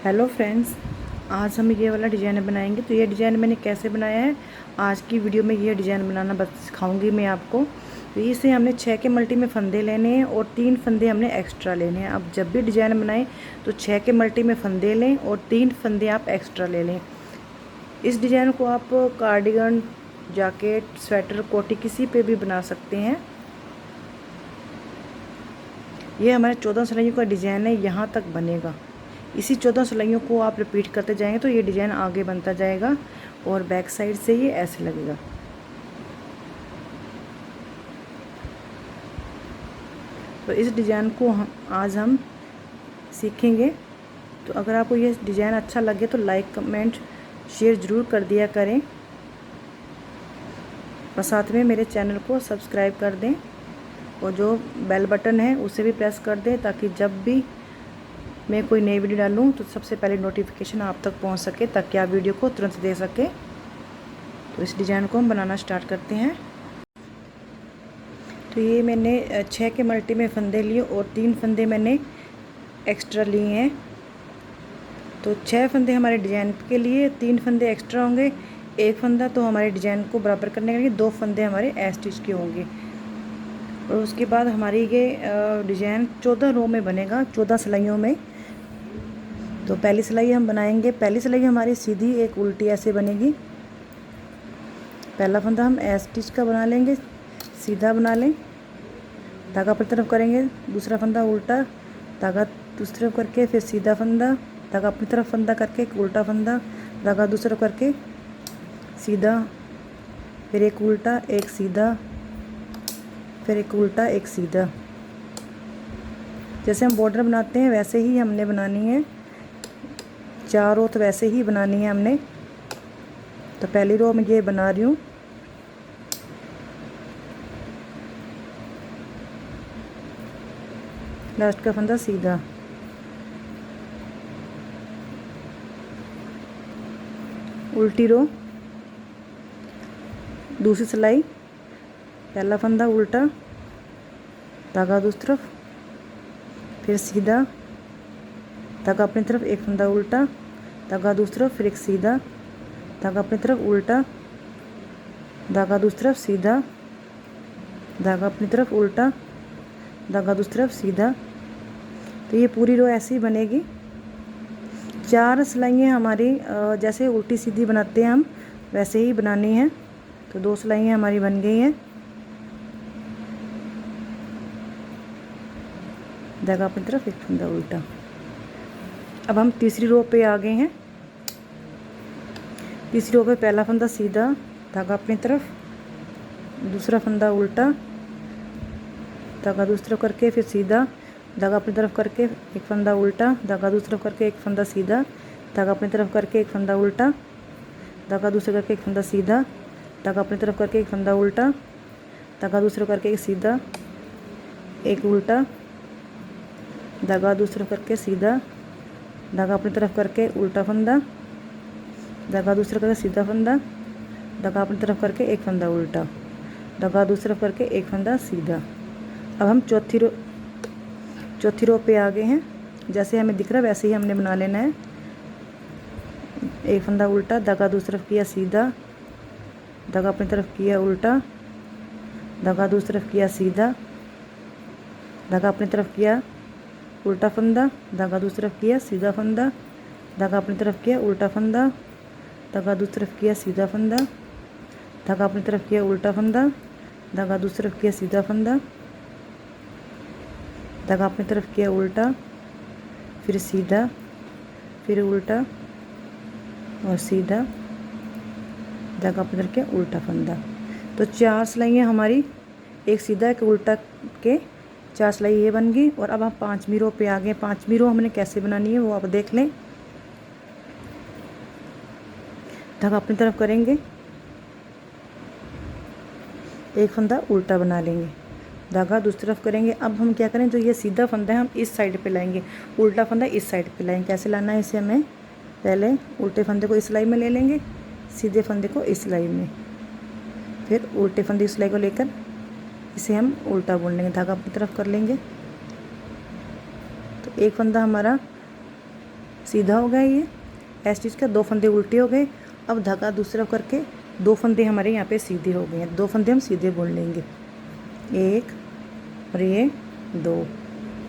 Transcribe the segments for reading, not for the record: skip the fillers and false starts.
Hello friends, आज हम ये वाला डिज़ाइन बनाएंगे। तो ये डिज़ाइन मैंने कैसे बनाया है, आज की वीडियो में ये डिज़ाइन बनाना बस सिखाऊंगी मैं आपको। तो इसे हमने 6 के मल्टी में फंदे लेने हैं और 3 फंदे हमने एक्स्ट्रा लेने हैं। अब जब भी डिज़ाइन बनाएं तो 6 के मल्टी में फंदे लें और 3 फंदे आप एक्स्ट्रा ले लें। इस डिज़ाइन को आप कार्डिगन, जैकेट, स्वेटर, कोटी किसी पे भी बना सकते हैं। ये हमारे 14 सिलाइयों का डिज़ाइन है, यहाँ तक बनेगा। इसी 14 सिलाइयों को आप रिपीट करते जाएंगे तो ये डिज़ाइन आगे बनता जाएगा और बैक साइड से ये ऐसे लगेगा। तो इस डिज़ाइन को आज हम सीखेंगे। तो अगर आपको ये डिज़ाइन अच्छा लगे तो लाइक, कमेंट, शेयर ज़रूर कर दिया करें और साथ में मेरे चैनल को सब्सक्राइब कर दें और जो बेल बटन है उसे भी प्रेस कर दें ताकि जब भी मैं कोई नई वीडियो डालूँ तो सबसे पहले नोटिफिकेशन आप तक पहुंच सके, ताकि आप वीडियो को तुरंत दे सके। तो इस डिज़ाइन को हम बनाना स्टार्ट करते हैं। तो ये मैंने 6 के मल्टी में फंदे लिए और 3 फंदे मैंने एक्स्ट्रा लिए हैं। तो 6 फंदे हमारे डिज़ाइन के लिए, 3 फंदे एक्स्ट्रा होंगे। एक फंदा तो हमारे डिज़ाइन को बराबर करने के लिए, 2 फंदे हमारे स्टिच के होंगे। और उसके बाद हमारी ये डिज़ाइन 14 रो में बनेगा, 14 सिलाइयों में। तो पहली सिलाई हम बनाएंगे। पहली सिलाई हमारी सीधी, एक उल्टी ऐसे बनेगी। पहला फंदा हम स्टिच का बना लेंगे, सीधा बना लें, धागा अपनी तरफ करेंगे, दूसरा फंदा उल्टा, धागा दूसरी तरफ करके फिर सीधा फंदा, धागा अपनी तरफ फंदा करके एक उल्टा फंदा, धागा दूसरी तरफ करके सीधा, फिर एक उल्टा एक सीधा, फिर एक उल्टा एक सीधा। जैसे हम बॉर्डर बनाते हैं वैसे ही हमने बनानी है। 4 रो तो वैसे ही बनानी है हमने। तो पहली रो में ये बना रही हूँ। लास्ट का फंदा सीधा, उल्टी रो, दूसरी सिलाई, पहला फंदा उल्टा, धागा दूसरी तरफ, फिर सीधा, धागा अपनी तरफ, एक फंदा उल्टा, धागा दूसरी तरफ, फिर एक सीधा, धागा अपनी तरफ उल्टा, धागा दूसरी तरफ सीधा, धागा अपनी तरफ उल्टा, धागा दूसरी तरफ सीधा। तो ये पूरी रो ऐसे ही बनेगी। 4 सिलाइयाँ हमारी जैसे उल्टी सीधी बनाते हैं हम वैसे ही बनानी है। तो 2 सिलाइयाँ हमारी बन गई हैं। धागा अपनी तरफ, एक फंदा उल्टा। अब हम तीसरी रो पे आ गए हैं। तीसरी रो पे पहला फंदा सीधा, धागा अपनी तरफ, दूसरा फंदा उल्टा, धागा दूसरी तरफ करके फिर सीधा, धागा अपनी तरफ करके एक फंदा उल्टा, धागा दूसरी तरफ करके एक फंदा सीधा, धागा अपनी तरफ करके एक फंदा उल्टा, धागा दूसरे करके एक फंदा सीधा, धागा अपनी तरफ करके एक फंदा उल्टा, धागा दूसरे करके एक सीधा, एक उल्टा, धागा दूसरे करके सीधा, धागा अपनी तरफ करके उल्टा फंदा, धागा दूसरे करके सीधा फंदा, धागा अपनी तरफ करके एक फंदा उल्टा, धागा दूसरी तरफ करके एक फंदा सीधा। अब हम चौथी रो पे आ गए हैं। जैसे हमें दिख रहा है वैसे ही हमने बना लेना है। एक फंदा उल्टा, धागा दूसरी तरफ किया सीधा, धागा अपनी तरफ किया उल्टा, धागा दूसरी तरफ किया सीधा, धागा अपनी तरफ किया उल्टा फंदा, धागा दूसरी तरफ किया सीधा फंदा, धागा अपनी तरफ किया उल्टा फंदा, धागा दूसरी तरफ किया सीधा फंदा, धागा अपनी तरफ किया उल्टा फंदा, धागा दूसरी तरफ किया सीधा फंदा, धागा अपनी तरफ किया उल्टा, फिर सीधा, फिर उल्टा और सीधा, धागा अपनी तरफ किया उल्टा फंदा। तो 4 सिलाइयाँ हमारी, एक सीधा एक उल्टा के 4 सिलाई ये बन गई। और अब हम 5वीं रो पे आ गए। 5वीं रो हमने कैसे बनानी है वो आप देख लें। धागा अपनी तरफ करेंगे, एक फंदा उल्टा बना लेंगे, धागा दूसरी तरफ करेंगे। अब हम क्या करें, जो ये सीधा फंदा है हम इस साइड पे लाएंगे, उल्टा फंदा इस साइड पे लाएंगे। कैसे लाना है इसे, हमें पहले उल्टे फंदे को इस सिलाई में ले लेंगे, सीधे फंदे को इस सिलाई में, फिर उल्टे फंदे इस सिलाई को लेकर इसे हम उल्टा बुन लेंगे, धागा अपनी तरफ कर लेंगे। तो एक फंदा हमारा सीधा हो गया ये ऐसी स्टिच का, 2 फंदे उल्टे हो गए। अब धागा दूसरा करके 2 फंदे हमारे यहाँ पे सीधे हो गए हैं, 2 फंदे हम सीधे बुन लेंगे, 1 और ये 2।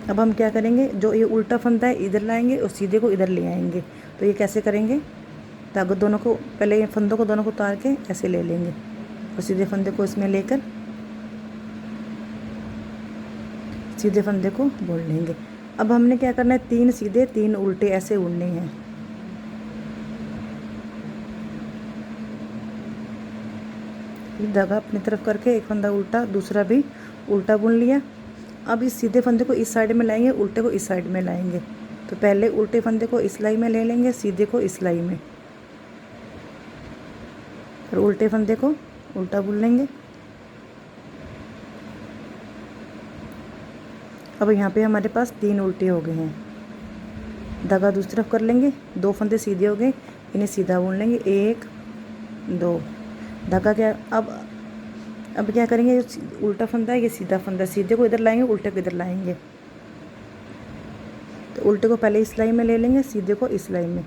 अब हम क्या करेंगे, जो ये उल्टा फंदा है इधर लाएंगे और सीधे को इधर ले आएंगे। तो ये कैसे करेंगे, धागा दोनों को पहले ये फंदों को दोनों को उतार के ऐसे ले लेंगे और सीधे फंदे को इसमें लेकर सीधे फंदे को बुन लेंगे। अब हमने क्या करना है, 3 सीधे 3 उल्टे ऐसे बुनने हैं। धागा अपनी तरफ करके एक फंदा उल्टा, दूसरा भी उल्टा बुन लिया। अब इस सीधे फंदे को इस साइड में लाएंगे, उल्टे को इस साइड में लाएंगे। तो पहले उल्टे फंदे को इस लाई में ले लेंगे, सीधे को इस लाई में, और उल्टे फंदे को उल्टा बुन लेंगे। अब यहाँ पे हमारे पास 3 उल्टे हो गए हैं। धागा दूसरी तरफ कर लेंगे, 2 फंदे सीधे हो गए, इन्हें सीधा बुन लेंगे, 1 2। धागा क्या, अब क्या करेंगे, उल्टा फंदा है ये सीधा फंदा, सीधे को इधर लाएंगे, उल्टे को इधर लाएंगे। तो उल्टे को पहले इस लाइन में ले लेंगे, सीधे को इस लाइन में।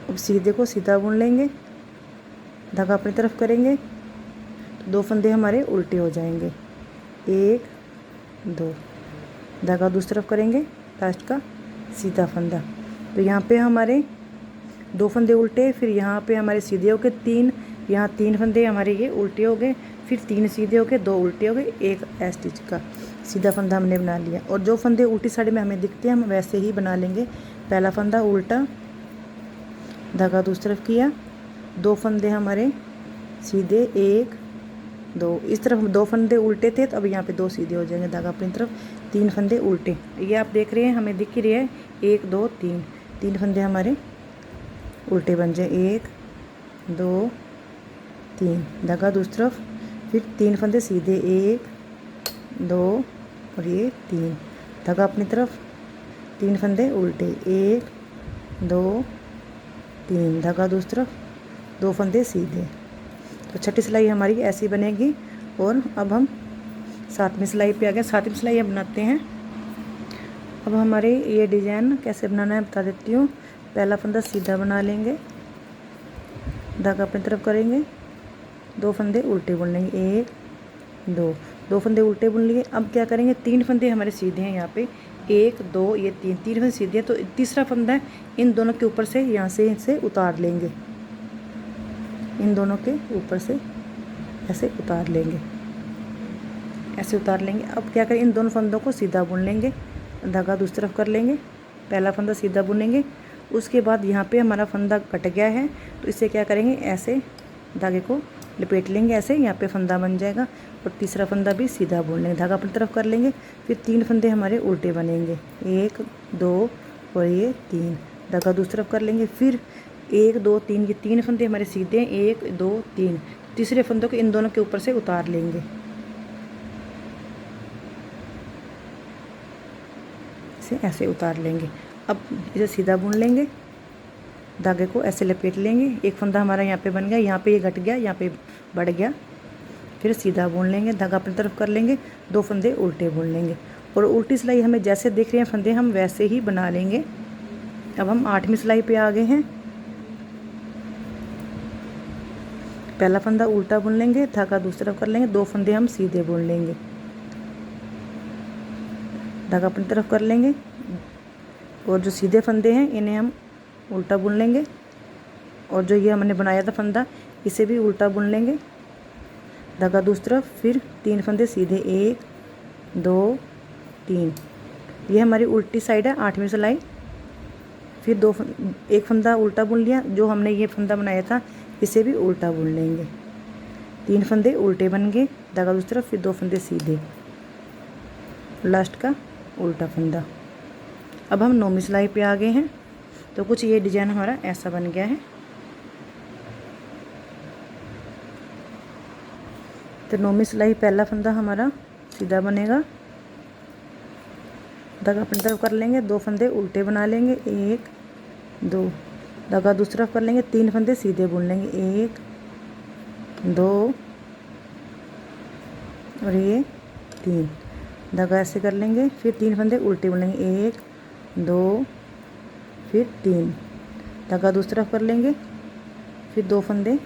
अब सीधे को सीधा बुन लेंगे, धागा अपनी तरफ करेंगे तो 2 फंदे हमारे उल्टे हो जाएंगे, 1 2। धागा दूसरी तरफ करेंगे, लास्ट का सीधा फंदा। तो यहाँ पे हमारे 2 फंदे उल्टे, फिर यहाँ पे हमारे सीधे हो गए 3, यहाँ 3 फंदे हमारे ये उल्टे हो गए, फिर 3 सीधे हो गए, 2 उल्टे हो गए, 1 स्टिच का सीधा फंदा हमने बना लिया। और जो फंदे उल्टी साइड में हमें दिखते हैं हम वैसे ही बना लेंगे। पहला फंदा उल्टा, धागा दूसरी तरफ किया, 2 फंदे हमारे सीधे, 1 2। इस तरफ 2 फंदे उल्टे थे तो अब यहाँ पे 2 सीधे हो जाएंगे, धागा अपनी तरफ, 3 फंदे उल्टे। ये आप देख रहे हैं, हमें दिख ही रही है, 1 2 3, 3 फंदे हमारे उल्टे बन जाए, 1 2 3। धागा दूसरी तरफ, फिर 3 फंदे सीधे, 1 2 और ये 3। धागा अपनी तरफ, 3 फंदे उल्टे, 1 2 3। धागा दूसरी तरफ, 2 फंदे सीधे। तो छठी सिलाई हमारी ऐसी बनेगी। और अब हम 7वीं सिलाई पे आ गए। 7वीं सिलाई हम बनाते हैं। अब हमारे ये डिज़ाइन कैसे बनाना है बता देती हूँ। पहला फंदा सीधा बना लेंगे, धागा अपनी तरफ करेंगे, 2 फंदे उल्टे बुन लेंगे, 1 2। 2 फंदे उल्टे बुन लिए। अब क्या करेंगे, 3 फंदे हमारे सीधे हैं यहाँ पे, 1 2 ये 3 फंदे सीधे हैं। तो तीसरा फंदा है, इन दोनों के ऊपर से यहाँ से इसे उतार लेंगे, इन दोनों के ऊपर से ऐसे उतार लेंगे, ऐसे उतार लेंगे। अब क्या करें, इन दोनों फंदों को सीधा बुन लेंगे, धागा दूसरी तरफ कर लेंगे, पहला फंदा सीधा बुनेंगे। उसके बाद यहाँ पे हमारा फंदा कट गया है तो इसे क्या करेंगे, ऐसे धागे को लपेट लेंगे, ऐसे यहाँ पे फंदा बन जाएगा। और तीसरा फंदा भी सीधा बुन लेंगे, धागा अपनी तरफ कर लेंगे। फिर 3 फंदे हमारे उल्टे बनेंगे, 1 2 और ये 3। धागा दूसरी तरफ कर लेंगे, फिर 1 2 3, ये 3 फंदे हमारे सीधे, 1 2 3। तीसरे फंदों को इन दोनों के ऊपर से उतार लेंगे, इसे ऐसे उतार लेंगे। अब इसे सीधा बुन लेंगे, धागे को ऐसे लपेट लेंगे। एक फंदा हमारा यहाँ पे बन गया, यहाँ पे ये घट गया, यहाँ पे बढ़ गया। फिर सीधा बुन लेंगे, धागा अपनी तरफ कर लेंगे, 2 फंदे उल्टे बुन लेंगे। और उल्टी सिलाई हमें जैसे देख रहे हैं फंदे हम वैसे ही बना लेंगे। अब हम 8वीं सिलाई पे आ गए हैं। पहला फंदा उल्टा बुन लेंगे, धागा दूसरी तरफ कर लेंगे, 2 फंदे हम सीधे बुन लेंगे, धागा अपनी तरफ कर लेंगे। और जो सीधे फंदे हैं इन्हें हम उल्टा बुन लेंगे। और जो ये हमने बनाया था फंदा इसे भी उल्टा बुन लेंगे, धागा दूसरी तरफ। फिर 3 फंदे सीधे, 1 2 3। ये हमारी उल्टी साइड है 8वीं सिलाई। फिर 1 फंदा उल्टा बुन लिया, जो हमने ये फंदा बनाया था इसे भी उल्टा बुन लेंगे। 3 फंदे उल्टे बन गए, धागा दूसरी तरफ, फिर 2 फंदे सीधे, लास्ट का उल्टा फंदा। अब हम 9वीं सिलाई पे आ गए हैं। तो कुछ ये डिज़ाइन हमारा ऐसा बन गया है। तो 9वीं सिलाई पहला फंदा हमारा सीधा बनेगा, धागा अपनी तरफ कर लेंगे, 2 फंदे उल्टे बना लेंगे, 1 2। धागा दूसरी तरफ कर लेंगे, 3 फंदे सीधे बुन लेंगे, 1 2 और ये 3। धागा ऐसे कर लेंगे, फिर 3 फंदे उल्टे बुन लेंगे, 1 2 फिर 3, धागा दूसरी तरफ कर लेंगे, फिर 2 फंदे,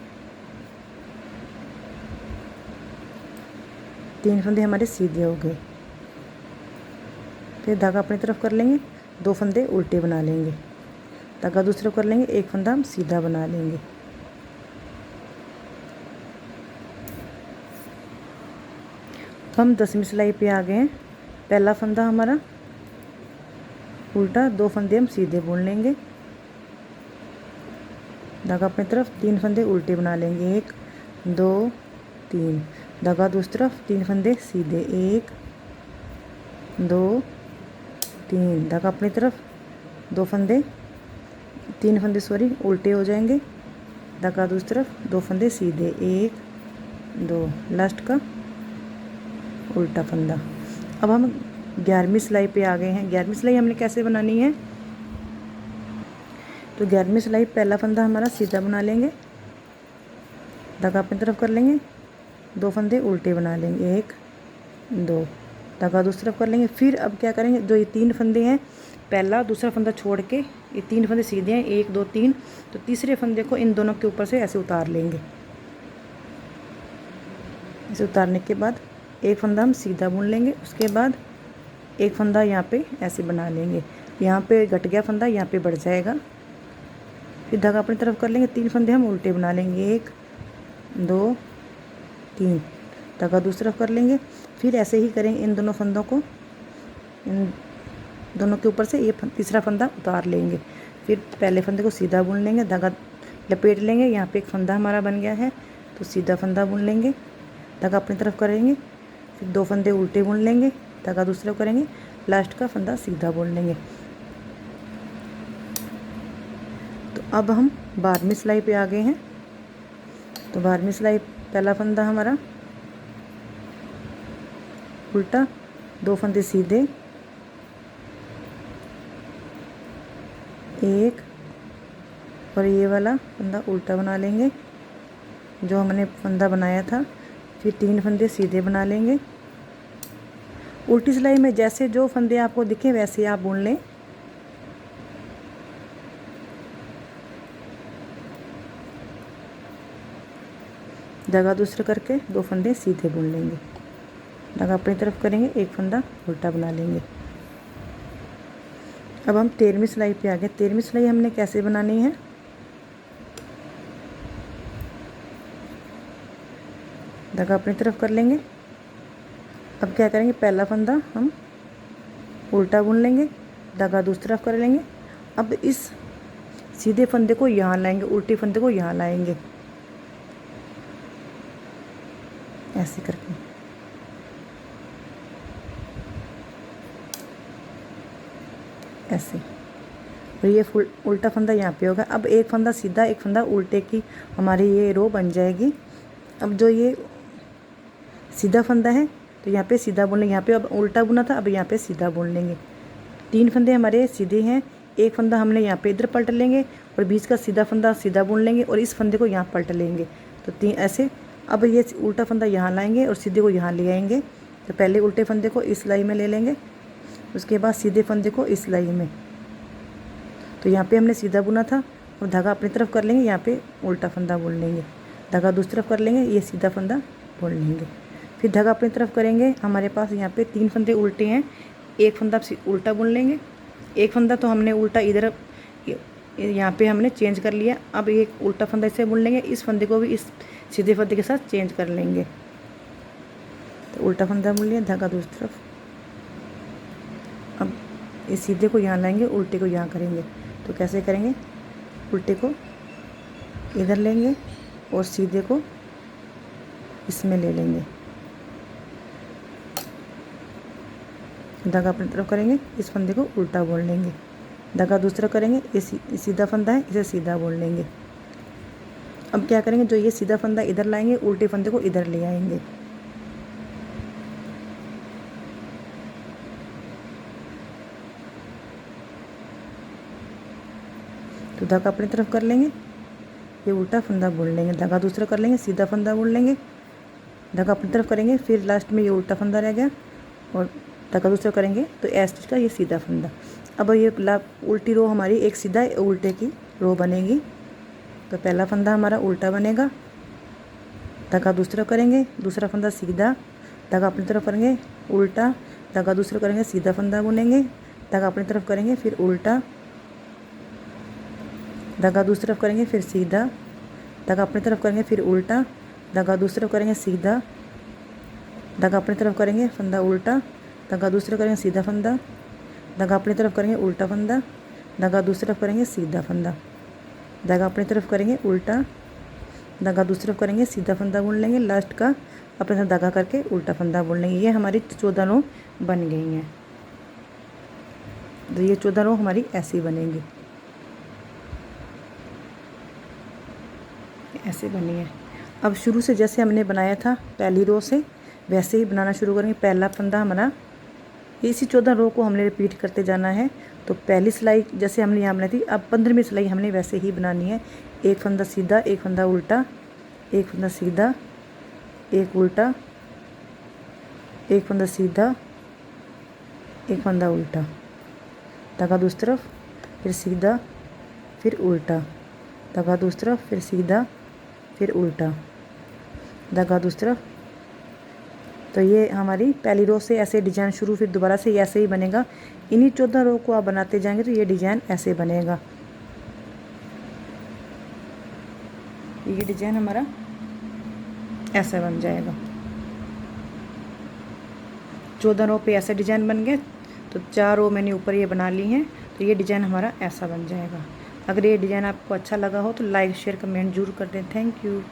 3 फंदे हमारे सीधे हो गए। फिर धागा अपनी तरफ कर लेंगे, 2 फंदे उल्टे बना लेंगे, धागा दूसरी तरफ कर लेंगे, 1 फंदा हम सीधा बना लेंगे। हम 10वीं सिलाई पे आ गए हैं। पहला फंदा हमारा उल्टा, 2 फंदे हम सीधे बुन लेंगे, धागा अपनी तरफ, 3 फंदे उल्टे बना लेंगे, 1 2 3, धागा दूसरी तरफ, 3 फंदे सीधे, 1 2 3, धागा अपनी तरफ, 2 फंदे, 3 फंदे सॉरी उल्टे हो जाएंगे, धागा दूसरी तरफ, 2 फंदे सीधे, 1 2, लास्ट का उल्टा फंदा। अब हम 11वीं सिलाई पे आ गए हैं। 11वीं सिलाई हमने कैसे बनानी है, तो 11वीं सिलाई पहला फंदा हमारा सीधा बना लेंगे, धागा अपनी तरफ कर लेंगे, 2 फंदे उल्टे बना लेंगे, 1 2, धागा दूसरी तरफ कर लेंगे। फिर अब क्या करेंगे, जो ये 3 फंदे हैं, पहला दूसरा फंदा छोड़ के ये 3 फंदे सीधे हैं, 1 2 3, तो तीसरे फंदे को इन दोनों के ऊपर से ऐसे उतार लेंगे। ऐसे उतारने के बाद एक फंदा हम सीधा बुन लेंगे, उसके बाद एक फंदा यहाँ पे ऐसे बना लेंगे, यहाँ पे घट गया फंदा, यहाँ पे बढ़ जाएगा। फिर धागा अपनी तरफ कर लेंगे, 3 फंदे हम उल्टे बना लेंगे, 1 2 3, धागा दूसरी तरफ कर लेंगे। फिर ऐसे ही करेंगे, इन दोनों फंदों को, इन दोनों के ऊपर से ये तीसरा फंदा उतार लेंगे। फिर पहले फंदे को सीधा बुन लेंगे, धागा लपेट लेंगे, यहाँ पे एक फंदा हमारा बन गया है, तो सीधा फंदा बुन लेंगे, धागा अपनी तरफ करेंगे, फिर 2 फंदे उल्टे बुन लेंगे, धागा दूसरी तरफ करेंगे, लास्ट का फंदा सीधा बुन लेंगे। तो अब हम 12वीं सिलाई पे आ गए हैं। तो 12वीं सिलाई पहला फंदा हमारा उल्टा, 2 फंदे सीधे, 1 और ये वाला फंदा उल्टा बना लेंगे जो हमने फंदा बनाया था। फिर 3 फंदे सीधे बना लेंगे। उल्टी सिलाई में जैसे जो फंदे आपको दिखे वैसे आप बुन लें। धागा दूसरे करके 2 फंदे सीधे बुन लेंगे, धागा अपनी तरफ करेंगे, 1 फंदा उल्टा बना लेंगे। अब हम 13वीं सिलाई पे आ गए। 13वीं सिलाई हमने कैसे बनानी है, धागा अपनी तरफ कर लेंगे। अब क्या करेंगे, पहला फंदा हम उल्टा बुन लेंगे, धागा दूसरी तरफ कर लेंगे। अब इस सीधे फंदे को यहाँ लाएंगे, उल्टे फंदे को यहाँ लाएंगे, ऐसे करके। ऐसे, और ये फुल उल्टा फंदा यहाँ पे होगा। अब एक फंदा सीधा, एक फंदा उल्टे की हमारी ये रो बन जाएगी। अब जो ये सीधा फंदा है तो यहाँ पे सीधा बुन लेंगे, यहाँ पे अब उल्टा बुना था, अब यहाँ पे सीधा बुन लेंगे। 3 फंदे हमारे सीधे हैं, एक फंदा हमने यहाँ पे इधर पलट लेंगे और बीच का सीधा फंदा सीधा बुन लेंगे और इस फंदे को यहाँ पलट लेंगे। तो 3 ऐसे। अब ये उल्टा फंदा यहाँ लाएंगे और सीधे को यहाँ ले आएंगे। तो पहले उल्टे फंदे को इस सिलाई में ले लेंगे, उसके बाद सीधे फंदे को इस सिलाई में। तो यहाँ पे हमने सीधा बुना था और धागा अपनी तरफ कर लेंगे, यहाँ पे उल्टा फंदा बुन लेंगे, धागा दूसरी तरफ कर लेंगे, ये सीधा फंदा बुन लेंगे। फिर धागा अपनी तरफ करेंगे, हमारे पास यहाँ पे 3 फंदे उल्टे हैं, एक फंदा उल्टा बुन लेंगे। एक फंदा तो हमने उल्टा इधर यहाँ पे हमने चेंज कर लिया। अब एक उल्टा फंदा इसे बुन लेंगे, इस फंदे को भी इस सीधे फंदे के साथ चेंज कर लेंगे। तो उल्टा फंदा बुन लिया, धागा दूसरी तरफ। अब इस सीधे को यहाँ लाएंगे, उल्टे को यहाँ करेंगे। तो कैसे करेंगे, उल्टे को इधर लेंगे और सीधे को इसमें ले लेंगे, धागा अपनी तरफ करेंगे, इस फंदे को उल्टा बुन लेंगे, धागा दूसरा करेंगे, ये सीधा फंदा है, इसे सीधा बुन लेंगे। अब क्या करेंगे, जो ये सीधा फंदा इधर लाएंगे, उल्टे फंदे को इधर ले आएंगे। तो धागा अपनी तरफ कर लेंगे, ये उल्टा फंदा बुन लेंगे, धागा दूसरा कर लेंगे, सीधा फंदा बुन लेंगे, धागा अपनी तरफ करेंगे। फिर लास्ट में ये उल्टा फंदा रह गया और धागा दूसरा करेंगे तो एस स्टिच का ये सीधा फंदा। अब ये उल्टी रो हमारी एक सीधा उल्टे की रो बनेगी। तो पहला फंदा हमारा उल्टा बनेगा, धागा दूसरा करेंगे, दूसरा फंदा सीधा, धागा अपनी तरफ करेंगे, उल्टा, धागा दूसरा करेंगे, सीधा फंदा बुनेंगे, धागा अपनी तरफ करेंगे, फिर उल्टा, धागा दूसरी तरफ करेंगे, फिर सीधा, धागा अपनी तरफ करेंगे, फिर उल्टा, धागा दूसरी तरफ करेंगे, सीधा, धागा अपनी तरफ करेंगे, फंदा उल्टा, धागा दूसरी तरफ करेंगे, सीधा फंदा, धागा अपनी तरफ करेंगे, उल्टा फंदा, धागा दूसरी तरफ करेंगे, सीधा फंदा, धागा अपनी तरफ करेंगे, उल्टा, धागा दूसरी तरफ करेंगे, सीधा फंदा बुन लेंगे, लास्ट का अपने साथ धागा करके उल्टा फंदा बुन लेंगे। ये हमारी 14 रो बन गई हैं। तो ये 14 रो हमारी ऐसी बनेंगी, ऐसे बनी है। अब शुरू से जैसे हमने बनाया था पहली रो से वैसे ही बनाना शुरू करेंगे। पहला फंदा हमारा, इसी 14 रो को हमने रिपीट करते जाना है। तो पहली सिलाई जैसे हमने यहाँ बनाई थी, अब 15वीं सिलाई हमने वैसे ही बनानी है। एक फंदा सीधा, एक फंदा उल्टा, एक फंदा सीधा, एक उल्टा, एक फंदा सीधा, एक फंदा उल्टा, धागा दूसरी तरफ, फिर सीधा, फिर उल्टा, धागा दूसरी तरफ, फिर सीधा, फिर उल्टा, धागा दूसरी तरफ। तो ये हमारी पहली रो से ऐसे डिजाइन शुरू, फिर दोबारा से ऐसे ही बनेगा। इन्हीं 14 रो को आप बनाते जाएंगे तो ये डिजाइन ऐसे बनेगा। ये डिजाइन हमारा ऐसा बन जाएगा। 14 रो पे ऐसे डिजाइन बन गए। तो 4 रो मैंने ऊपर ये बना ली हैं। तो ये डिजाइन हमारा ऐसा बन जाएगा। अगर ये डिजाइन आपको अच्छा लगा हो तो लाइक शेयर कमेंट जरूर कर दें। Thank you.